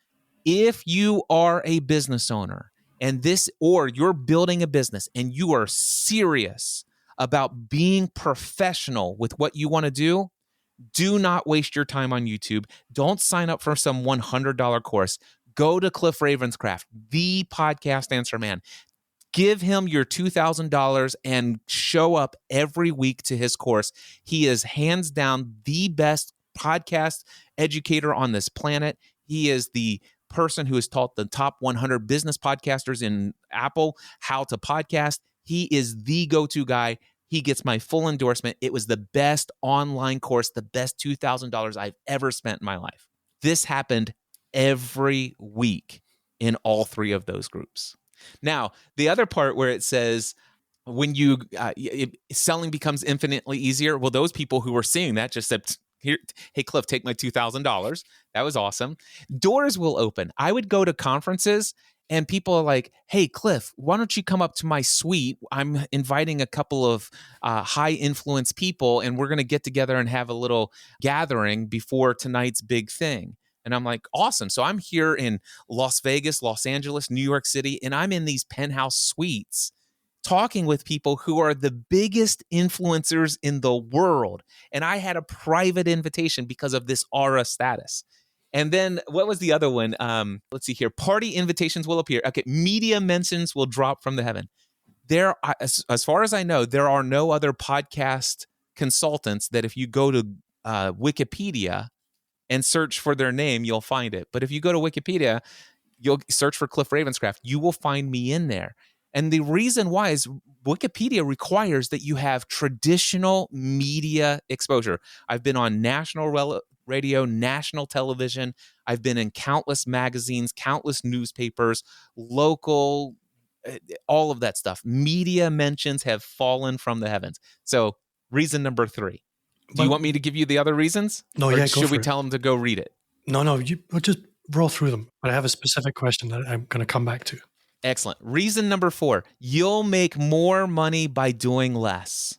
If you are a business owner or you're building a business and you are serious about being professional with what you want to do not waste your time on YouTube. Don't sign up for some $100 course. Go to Cliff Ravenscraft, the Podcast Answer Man. Give him your $2,000 and show up every week to his course. He is hands down the best podcast educator on this planet. He is the person who has taught the top 100 business podcasters in Apple how to podcast. He is the go-to guy. He gets my full endorsement. It was the best online course, the best $2,000 I've ever spent in my life. This happened every week in all 3 of those groups. Now, the other part where it says when selling becomes infinitely easier, well, those people who were seeing that just said, here, hey, Cliff, take my $2,000. That was awesome. Doors will open. I would go to conferences And people are like, hey, Cliff, why don't you come up to my suite? I'm inviting a couple of high influence people, and we're going to get together and have a little gathering before tonight's big thing. And I'm like, awesome. So I'm here in Las Vegas, Los Angeles, New York City, and I'm in these penthouse suites talking with people who are the biggest influencers in the world. And I had a private invitation because of this aura status. And then what was the other one? Let's see here. Party invitations will appear. Okay, media mentions will drop from the heaven. As far as I know, there are no other podcast consultants that if you go to Wikipedia and search for their name, you'll find it. But if you go to Wikipedia, you'll search for Cliff Ravenscraft, you will find me in there. And the reason why is Wikipedia requires that you have traditional media exposure. I've been on national radio, national television. I've been in countless magazines, countless newspapers, local, all of that stuff. Media mentions have fallen from the heavens. So reason number 3. Do you want me to give you the other reasons? No, or yeah, go should we for it. tell them to go read it? No, we'll just roll through them. But I have a specific question that I'm going to come back to. Excellent. Reason number 4, you'll make more money by doing less.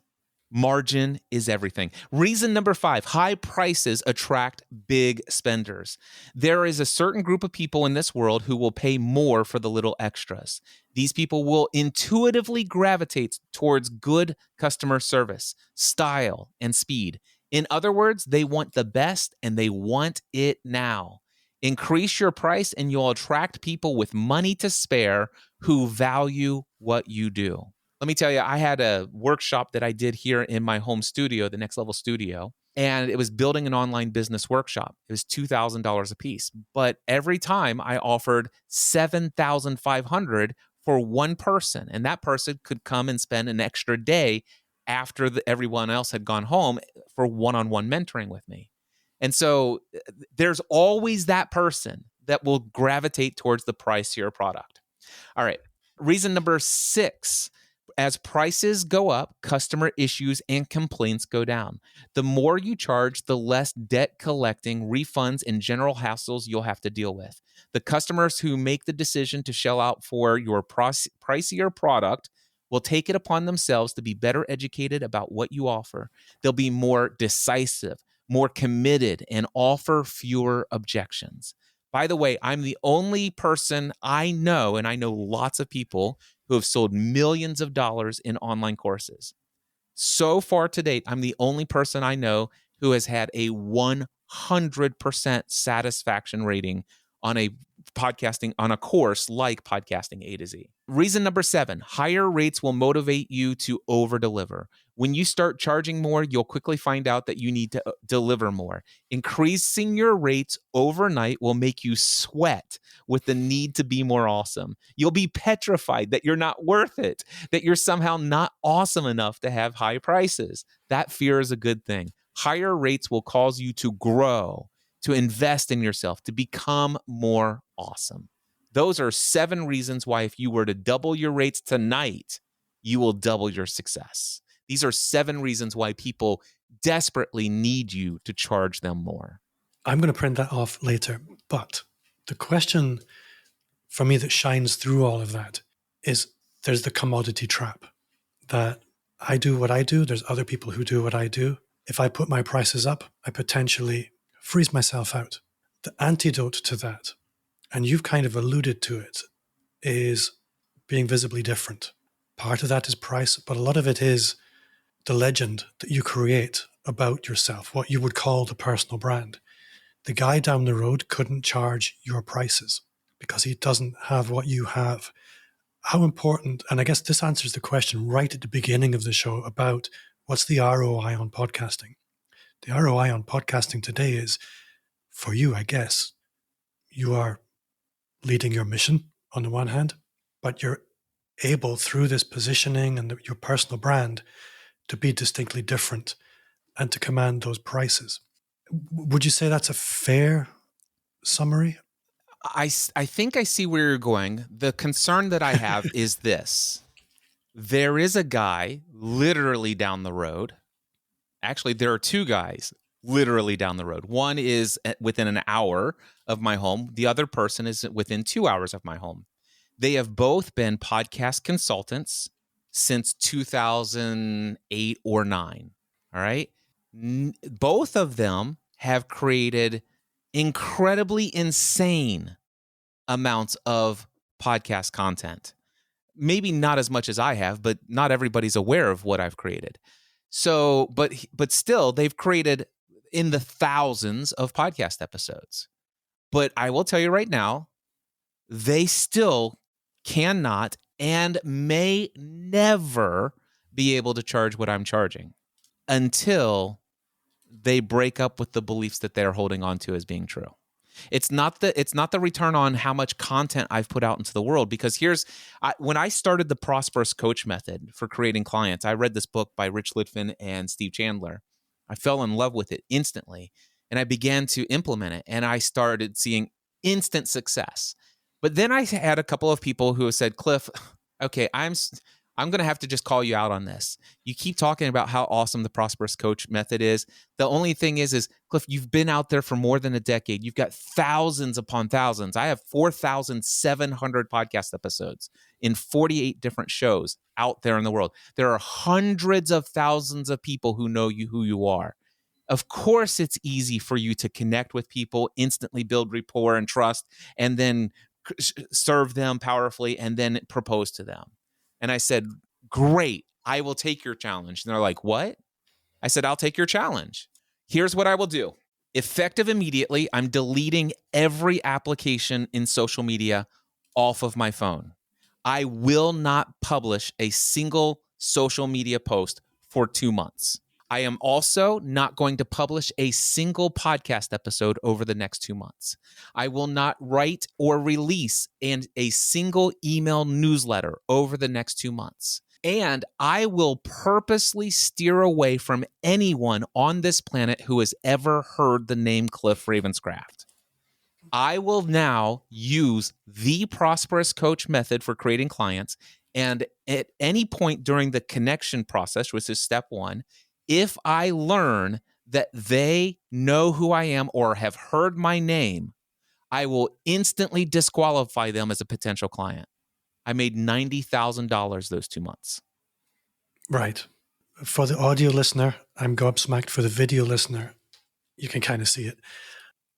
Margin is everything. Reason number 5, high prices attract big spenders. There is a certain group of people in this world who will pay more for the little extras. These people will intuitively gravitate towards good customer service, style, and speed. In other words, they want the best and they want it now. Increase your price and you'll attract people with money to spare who value what you do. Let me tell you, I had a workshop that I did here in my home studio, the Next Level Studio, and it was building an online business workshop. It was $2,000 a piece, but every time I offered $7,500 for one person, and that person could come and spend an extra day after everyone else had gone home for one-on-one mentoring with me. And so there's always that person that will gravitate towards the pricier product. All right. Reason number 6, as prices go up, customer issues and complaints go down. The more you charge, the less debt collecting, refunds, and general hassles you'll have to deal with. The customers who make the decision to shell out for your pricier product will take it upon themselves to be better educated about what you offer. They'll be more decisive, more committed, and offer fewer objections. By the way, I'm the only person I know, and I know lots of people who have sold millions of dollars in online courses. So far to date, I'm the only person I know who has had a 100% satisfaction rating on a course like Podcasting A to Z. Reason number 7, higher rates will motivate you to over-deliver. When you start charging more, you'll quickly find out that you need to deliver more. Increasing your rates overnight will make you sweat with the need to be more awesome. You'll be petrified that you're not worth it, that you're somehow not awesome enough to have high prices. That fear is a good thing. Higher rates will cause you to grow, to invest in yourself, to become more awesome. Those are 7 reasons why if you were to double your rates tonight, you will double your success. These are 7 reasons why people desperately need you to charge them more. I'm going to print that off later. But the question for me that shines through all of that is there's the commodity trap that I do what I do. There's other people who do what I do. If I put my prices up, I potentially freeze myself out. The antidote to that, and you've kind of alluded to it, is being visibly different. Part of that is price, but a lot of it is the legend that you create about yourself, what you would call the personal brand. The guy down the road couldn't charge your prices because he doesn't have what you have. How important, and I guess this answers the question right at the beginning of the show about what's the ROI on podcasting. The ROI on podcasting today is, for you, I guess, you are leading your mission on the one hand, but you're able through this positioning and your personal brand to be distinctly different and to command those prices. Would you say that's a fair summary? I think I see where you're going. The concern that I have is this. There is a guy literally down the road. Actually, there are 2 guys literally down the road. One is within an hour of my home. The other person is within 2 hours of my home. They have both been podcast consultants since 2008 or 9. All right. Both of them have created incredibly insane amounts of podcast content. Maybe not as much as I have, but not everybody's aware of what I've created. So, but still, they've created in the thousands of podcast episodes. But I will tell you right now, they still cannot and may never be able to charge what I'm charging until they break up with the beliefs that they're holding on to as being true. It's not the return on how much content I've put out into the world, because when I started the Prosperous Coach method for creating clients, I read this book by Rich Litvin and Steve Chandler. I fell in love with it instantly, and I began to implement it, and I started seeing instant success. But then I had a couple of people who said, Cliff, okay, I'm going to have to just call you out on this. You keep talking about how awesome the Prosperous Coach method is. The only thing is, Cliff, you've been out there for more than a decade. You've got thousands upon thousands. I have 4,700 podcast episodes in 48 different shows out there in the world. There are hundreds of thousands of people who know you, who you are. Of course, it's easy for you to connect with people, instantly build rapport and trust, and then serve them powerfully, and then propose to them. And I said, great, I will take your challenge. And they're like, what? I said, I'll take your challenge. Here's what I will do. Effective immediately, I'm deleting every application in social media off of my phone. I will not publish a single social media post for 2 months. I am also not going to publish a single podcast episode over the next 2 months. I will not write or release a single email newsletter over the next 2 months. And I will purposely steer away from anyone on this planet who has ever heard the name Cliff Ravenscraft. I will now use the Prosperous Coach method for creating clients. And at any point during the connection process, which is step 1, if I learn that they know who I am or have heard my name, I will instantly disqualify them as a potential client. I made $90,000 those 2 months. Right. For the audio listener, I'm gobsmacked. For the video listener, you can kind of see it.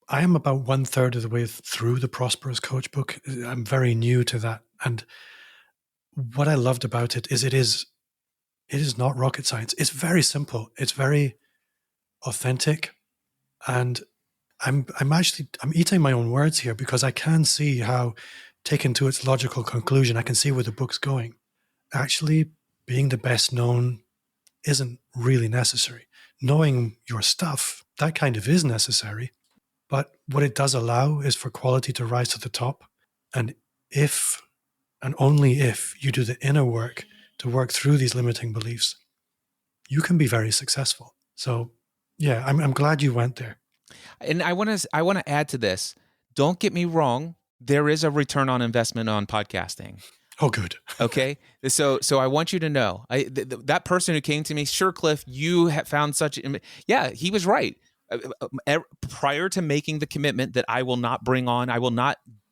I am about 1/3 of the way through the Prosperous Coach book. I'm very new to that. And what I loved about it is not rocket science. It's very simple. It's very authentic. And I'm eating my own words here, because I can see how, taken to its logical conclusion, I can see where the book's going. Actually, being the best known isn't really necessary. Knowing your stuff, that kind of is necessary. But what it does allow is for quality to rise to the top. And if, and only if, you do the inner work to work through these limiting beliefs, you can be very successful. So yeah, I'm glad you went there. And I want to add to this. Don't get me wrong. There is a return on investment on podcasting. Oh, good. Okay. So I want you to know, that person who came to me, sure, Cliff, you have found such, yeah, he was right. Prior to making the commitment that I will not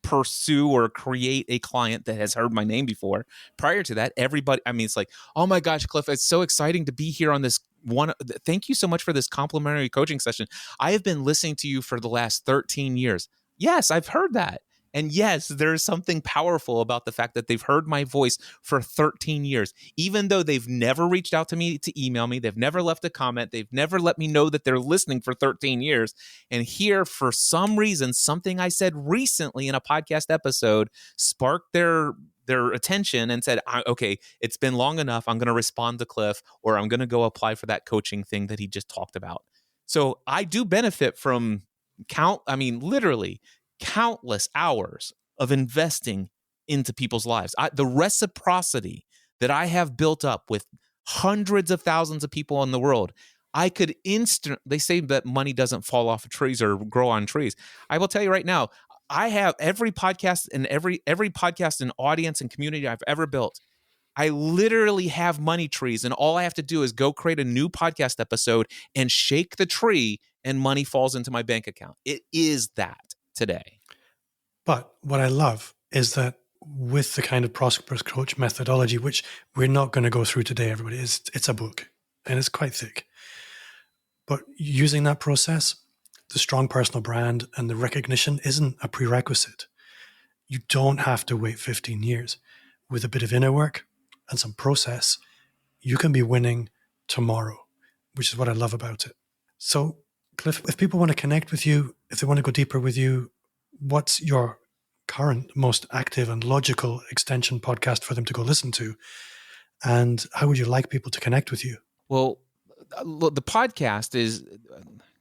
pursue or create a client that has heard my name before. Prior to that, everybody, it's like, oh my gosh, Cliff, it's so exciting to be here on this one. Thank you so much for this complimentary coaching session. I have been listening to you for the last 13 years. Yes, I've heard that. And yes, there's something powerful about the fact that they've heard my voice for 13 years, even though they've never reached out to me to email me. They've never left a comment. They've never let me know that they're listening for 13 years. And here, for some reason, something I said recently in a podcast episode sparked their attention and said, okay, it's been long enough. I'm going to respond to Cliff, or I'm going to go apply for that coaching thing that he just talked about. So I do benefit from literally countless hours of investing into people's lives. The reciprocity that I have built up with hundreds of thousands of people in the world, I could they say that money doesn't fall off of trees or grow on trees. I will tell you right now, I have every podcast and every podcast and audience and community I've ever built. I literally have money trees, and all I have to do is go create a new podcast episode and shake the tree, and money falls into my bank account. It is that today. But what I love is that with the kind of prosperous coach methodology, which we're not going to go through today, everybody. It's a book and it's quite thick. But using that process, the strong personal brand and the recognition isn't a prerequisite. You don't have to wait 15 years. With a bit of inner work and some process, you can be winning tomorrow, which is what I love about it. So, Cliff, if people want to connect with you, if they want to go deeper with you, what's your current most active and logical extension podcast for them to go listen to? And how would you like people to connect with you? Well, look, the podcast is,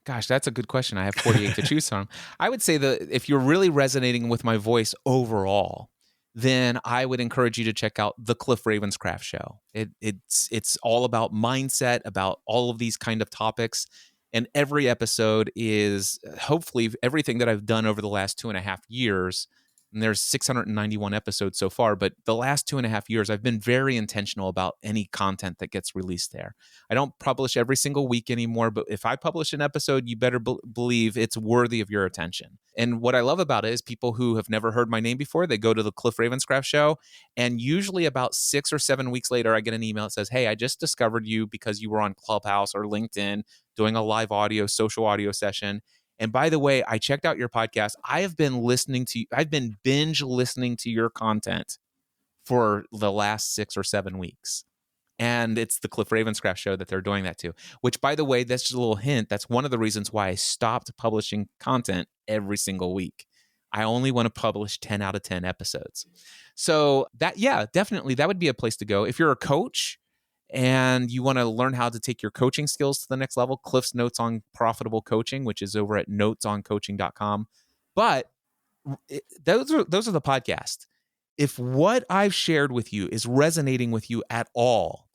gosh, that's a good question. I have 48 to choose from. I would say that if you're really resonating with my voice overall, then I would encourage you to check out the Cliff Ravenscraft show. It's all about mindset, about all of these kind of topics. And every episode is hopefully everything that I've done over the last 2.5 years. And there's 691 episodes so far, but the last 2.5 years, I've been very intentional about any content that gets released there. I don't publish every single week anymore, but if I publish an episode, you better believe it's worthy of your attention. And what I love about it is people who have never heard my name before, they go to the Cliff Ravenscraft show, and usually about 6 or 7 weeks later, I get an email that says, hey, I just discovered you because you were on Clubhouse or LinkedIn doing a live audio, social audio session. And by the way, I checked out your podcast. I've been binge listening to your content for the last 6 or 7 weeks. And it's the Cliff Ravenscraft show that they're doing that to, which, by the way, that's just a little hint. That's one of the reasons why I stopped publishing content every single week. I only want to publish 10 out of 10 episodes. So that, yeah, definitely that would be a place to go. If you're a coach and you want to learn how to take your coaching skills to the next level, Cliff's Notes on Profitable Coaching, which is over at notesoncoaching.com. But those are the podcasts. If what I've shared with you is resonating with you at all,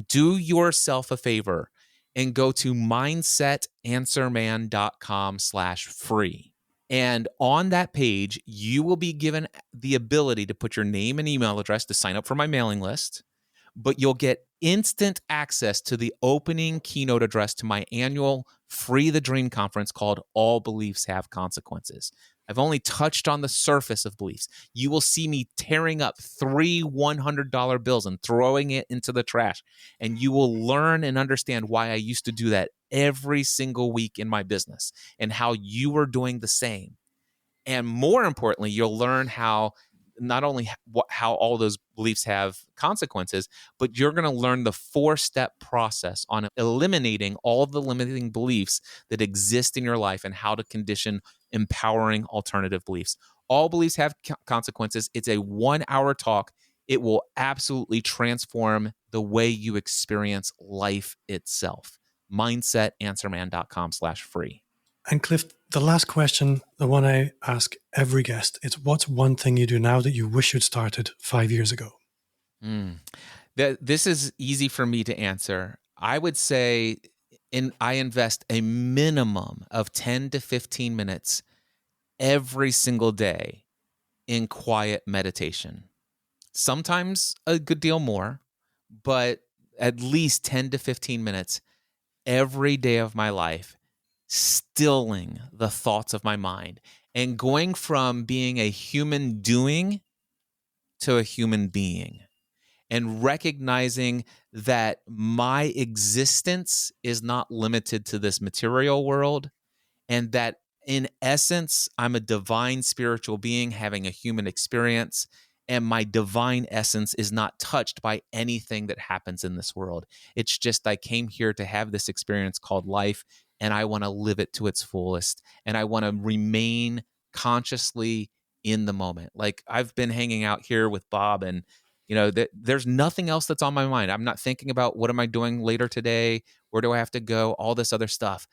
do yourself a favor and go to mindsetanswerman.com/free. And on that page, you will be given the ability to put your name and email address to sign up for my mailing list, but you'll get instant access to the opening keynote address to my annual Free the Dream conference called All Beliefs Have Consequences. I've only touched on the surface of beliefs. You will see me tearing up 3 $100 bills and throwing it into the trash. And you will learn and understand why I used to do that every single week in my business and how you are doing the same. And more importantly, you'll learn how not only how all those beliefs have consequences, but you're going to learn the 4-step process on eliminating all the limiting beliefs that exist in your life and how to condition empowering alternative beliefs. All beliefs have consequences. It's a 1-hour talk. It will absolutely transform the way you experience life itself. mindsetanswerman.com/free. And Cliff, the last question, the one I ask every guest, it's what's one thing you do now that you wish you'd started 5 years ago? This is easy for me to answer. I would say I invest a minimum of 10 to 15 minutes every single day in quiet meditation. Sometimes a good deal more, but at least 10 to 15 minutes every day of my life, stilling the thoughts of my mind and going from being a human doing to a human being, and recognizing that my existence is not limited to this material world, and that in essence, I'm a divine spiritual being having a human experience, and my divine essence is not touched by anything that happens in this world. It's just I came here to have this experience called life, and I want to live it to its fullest, and I want to remain consciously in the moment. Like I've been hanging out here with Bob, and there's nothing else that's on my mind. I'm not thinking about what am I doing later today? Where do I have to go? All this other stuff.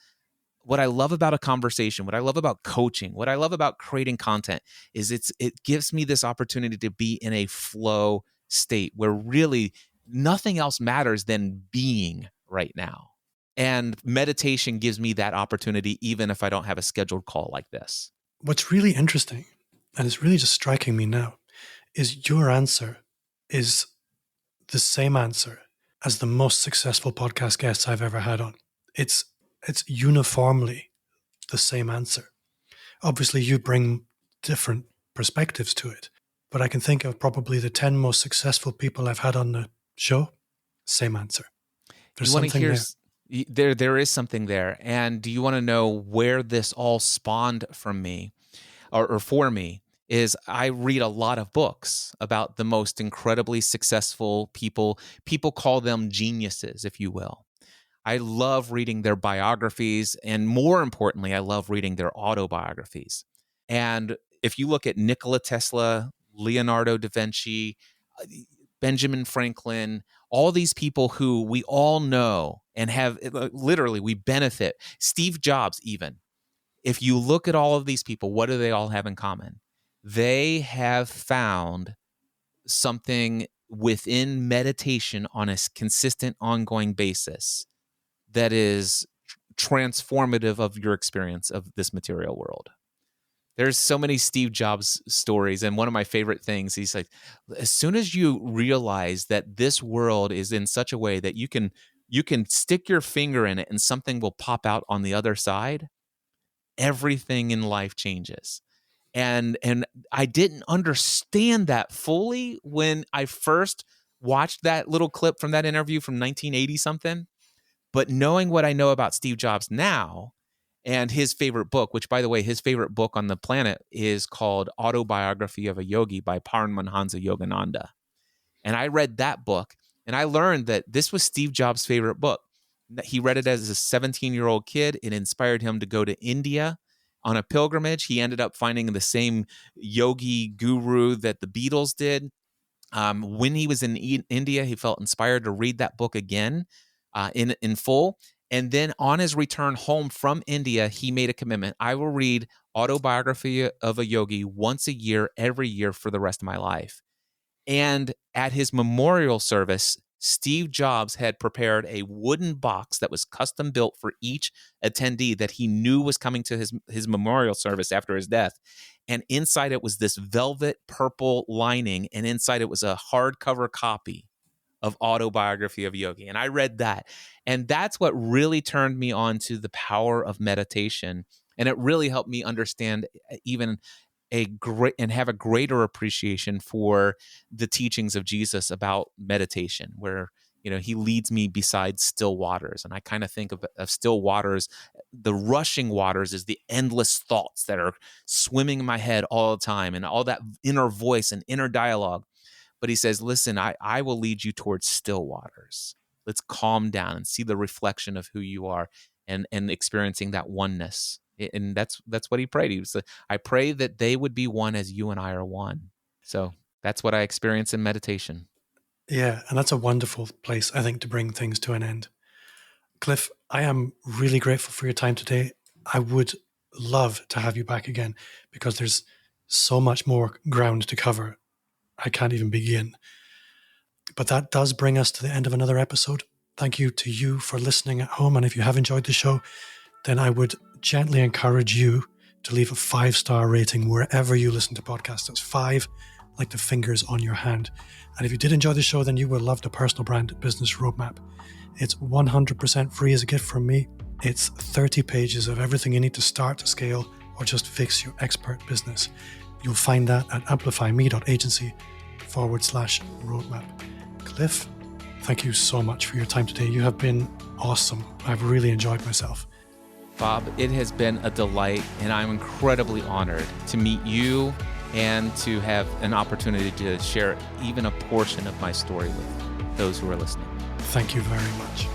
What I love about a conversation, what I love about coaching, what I love about creating content is it gives me this opportunity to be in a flow state where really nothing else matters than being right now. And meditation gives me that opportunity even if I don't have a scheduled call like this. What's really interesting, and it's really just striking me now, is your answer is the same answer as the most successful podcast guests I've ever had on. It's uniformly the same answer. Obviously, you bring different perspectives to it, but I can think of probably the 10 most successful people I've had on the show. Same answer. There's You want to something hear there. there is something there. And do you want to know where this all spawned from me or for me? Is I read a lot of books about the most incredibly successful people. People call them geniuses, if you will. I love reading their biographies, and more importantly, I love reading their autobiographies. And if you look at Nikola Tesla, Leonardo da Vinci, Benjamin Franklin, all these people who we all know and have literally we benefit, Steve Jobs even. If you look at all of these people, what do they all have in common? They have found something within meditation on a consistent, ongoing basis that is transformative of your experience of this material world. There's so many Steve Jobs stories, and one of my favorite things, he's like, as soon as you realize that this world is in such a way that you can stick your finger in it and something will pop out on the other side, everything in life changes. And I didn't understand that fully when I first watched that little clip from that interview from 1980 something. But knowing what I know about Steve Jobs now and his favorite book, which, by the way, his favorite book on the planet is called Autobiography of a Yogi by Paramahansa Yogananda. And I read that book and I learned that this was Steve Jobs' favorite book. He read it as a 17-year-old kid. It inspired him to go to India on a pilgrimage. He ended up finding the same yogi guru that the Beatles did. When he was in India, he felt inspired to read that book again in full. And then on his return home from India, he made a commitment. I will read Autobiography of a Yogi once a year, every year for the rest of my life. And at his memorial service, Steve Jobs had prepared a wooden box that was custom built for each attendee that he knew was coming to his memorial service after his death. And inside it was this velvet purple lining, and inside it was a hardcover copy of Autobiography of a Yogi. And I read that. And that's what really turned me on to the power of meditation. And it really helped me understand even have a greater appreciation for the teachings of Jesus about meditation, where, he leads me beside still waters. And I kind of think of still waters, the rushing waters is the endless thoughts that are swimming in my head all the time and all that inner voice and inner dialogue. But he says, listen, I will lead you towards still waters. Let's calm down and see the reflection of who you are and experiencing that oneness. And that's what he prayed. He was like, I pray that they would be one as you and I are one. So that's what I experience in meditation. Yeah, and that's a wonderful place, I think, to bring things to an end. Cliff, I am really grateful for your time today. I would love to have you back again because there's so much more ground to cover. I can't even begin. But that does bring us to the end of another episode. Thank you to you for listening at home. And if you have enjoyed the show, then I would gently encourage you to leave a 5-star rating wherever you listen to podcasts. That's 5, like the fingers on your hand. And if you did enjoy the show, then you will love the Personal Brand Business Roadmap. It's 100% free as a gift from me. It's 30 pages of everything you need to start to scale or just fix your expert business. You'll find that at amplifyme.agency/roadmap. Cliff, thank you so much for your time today. You have been awesome. I've really enjoyed myself. Bob, it has been a delight, and I'm incredibly honored to meet you and to have an opportunity to share even a portion of my story with those who are listening. Thank you very much.